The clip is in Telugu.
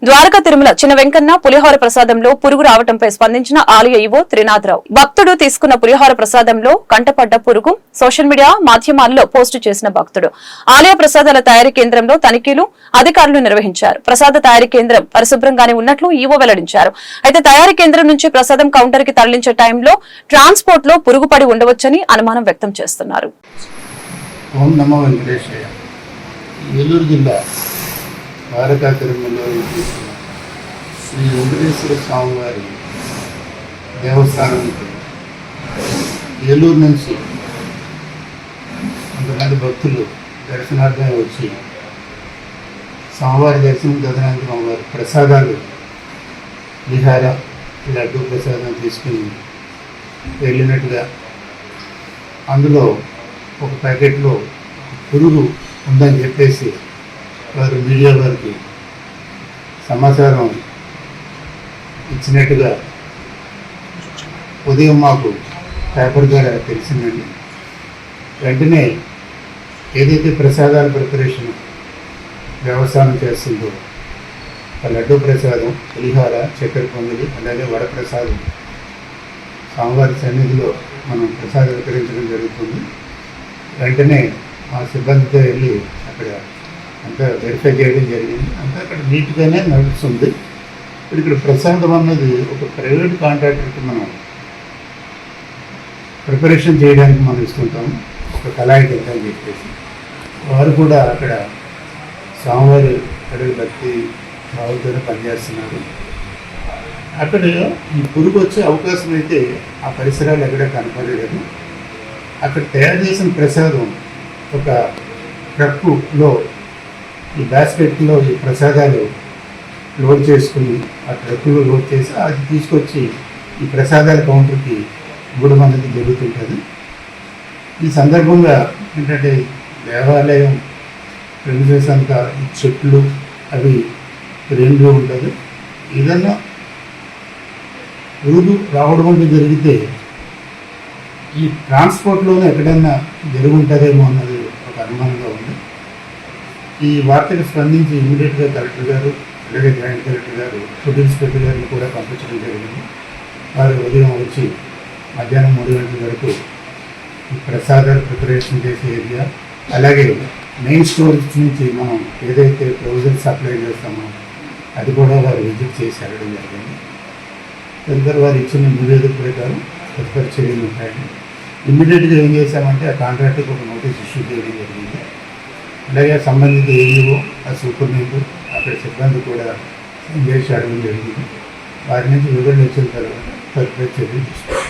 ద్వారకా తిరుమల చిన్న వెంకన్న పులిహోర ప్రసాదంలో పురుగు రావడంపై స్పందించిన ఆలయ ఈవో త్రినాథరావు. భక్తుడు తీసుకున్న పులిహోర ప్రసాదంలో కంటపడ్డ పురుగు సోషల్ మీడియా మాధ్యమాల్లో పోస్టు చేసిన భక్తుడు ఆలయ ప్రసాదాల తయారీ కేంద్రంలో తనిఖీలు అధికారులు నిర్వహించారు. ప్రసాద తయారీ కేంద్రం పరిశుభ్రంగానే ఉన్నట్లు ఈవో వెల్లడించారు. అయితే తయారీ కేంద్రం నుంచి ప్రసాదం కౌంటర్ కి తరలించే టైంలో ట్రాన్స్పోర్ట్ లో పురుగు పడి ఉండవచ్చని అనుమానం వ్యక్తం చేస్తున్నారు. ఓం నమో వెంకటేశయ్య. ఏలూరు జిల్లా ద్వారకా తిరుమలలో శ్రీ వెంకటేశ్వర స్వామివారి దేవస్థానానికి ఏలూరు నుంచి కొంతమంది భక్తులు దర్శనార్థం వచ్చి స్వామివారి దర్శనం జరగడానికి స్వామివారి ప్రసాదాలు విహార లడ్డు ప్రసాదం తీసుకుని వెళ్ళినట్టుగా అందులో ఒక ప్యాకెట్లో పురుగు ఉందని చెప్పేసి వారు మీడియా వారికి సమాచారం ఇచ్చినట్టుగా ఉదయం మాకు పేపర్ ద్వారా తెలిసిందండి. వెంటనే ఏదైతే ప్రసాదాల ప్రిపరేషన్ వ్యవసాయం చేస్తుందో లడ్డు ప్రసాదం, పులిహోర, చక్కెర పొంగలి, అలాగే వడప్రసాదం స్వామివారి సన్నిధిలో మనం ప్రసాదం వితరించడం జరుగుతుంది. వెంటనే ఆ సిబ్బందితో వెళ్ళి అక్కడ అంతా వెరిఫై చేయడం జరిగింది. అంతా అక్కడ నీట్గానే నడుస్తుంది. ఇక్కడ ప్రసాదం అన్నది ఒక ప్రైవేట్ కాంట్రాక్టర్కి మనం ప్రిపరేషన్ చేయడానికి మనం ఇస్తుంటాము. ఒక కళాయి కింద అని చెప్పేసి వారు కూడా అక్కడ స్వామివారి అక్కడ భక్తి భావంతోనే పనిచేస్తున్నారు. అక్కడ ఈ పురుగు వచ్చే అవకాశం అయితే ఆ పరిసరాలు ఎక్కడ కనపడలేదు. అక్కడ తయారు చేసిన ప్రసాదం ఒక ట్రక్కులో ఈ బాస్కెట్లో ఈ ప్రసాదాలు లోడ్ చేసుకుని ఆ ట్రక్కులో లోడ్ చేసి అది తీసుకొచ్చి ఈ ప్రసాదాల కౌంటర్కి ఇవ్వడం అనేది జరుగుతుంటుంది. ఈ సందర్భంగా ఏంటంటే దేవాలయం ప్రెమిసెస్ అంతా ఈ చెట్లు అవి రెండూ ఉంటుంది. ఏదన్నా పురుగు రావడం అంటే జరిగితే ఈ ట్రాన్స్పోర్ట్లోనే ఎక్కడైనా జరుగుంటుందేమో అన్నది ఒక అనుమానంగా ఉంది. ఈ వార్తకు స్పందించి ఇమీడియట్గా కలెక్టర్ గారు, అలాగే జాయింట్ కలెక్టర్ గారు, ఫుడ్ ఇన్స్పెక్టర్ గారిని కూడా పంపించడం జరిగింది. వారు ఉదయం వచ్చి మధ్యాహ్నం 3 గంటల వరకు ఈ ప్రసాదాలు ప్రిపరేషన్ చేసే ఏరియా, అలాగే మెయిన్ స్టోరేజ్ నుంచి మనం ఏదైతే ప్రొవిజన్ సప్లై చేస్తామో అది కూడా వారు విజిట్ చేసి వెళ్ళడం జరిగింది. తదుపరి వారు ఇచ్చిన నివేదిక ప్రకారం తదుపరి చర్యలు ఉంటాయండి. ఇమ్మీడియట్గా ఏం చేశామంటే ఆ కాంట్రాక్టర్కి ఒక నోటీస్ ఇష్యూ చేయడం జరిగింది. అలాగే సంబంధిత ఏఈఓ, ఆ సూపర్నెంట్, అక్కడ సిబ్బంది కూడా చేసి అడగడం జరిగింది. వారి నుంచి వివరణ ఇచ్చిన తర్వాత తదుపరి చర్యలు తీసుకుంటాం.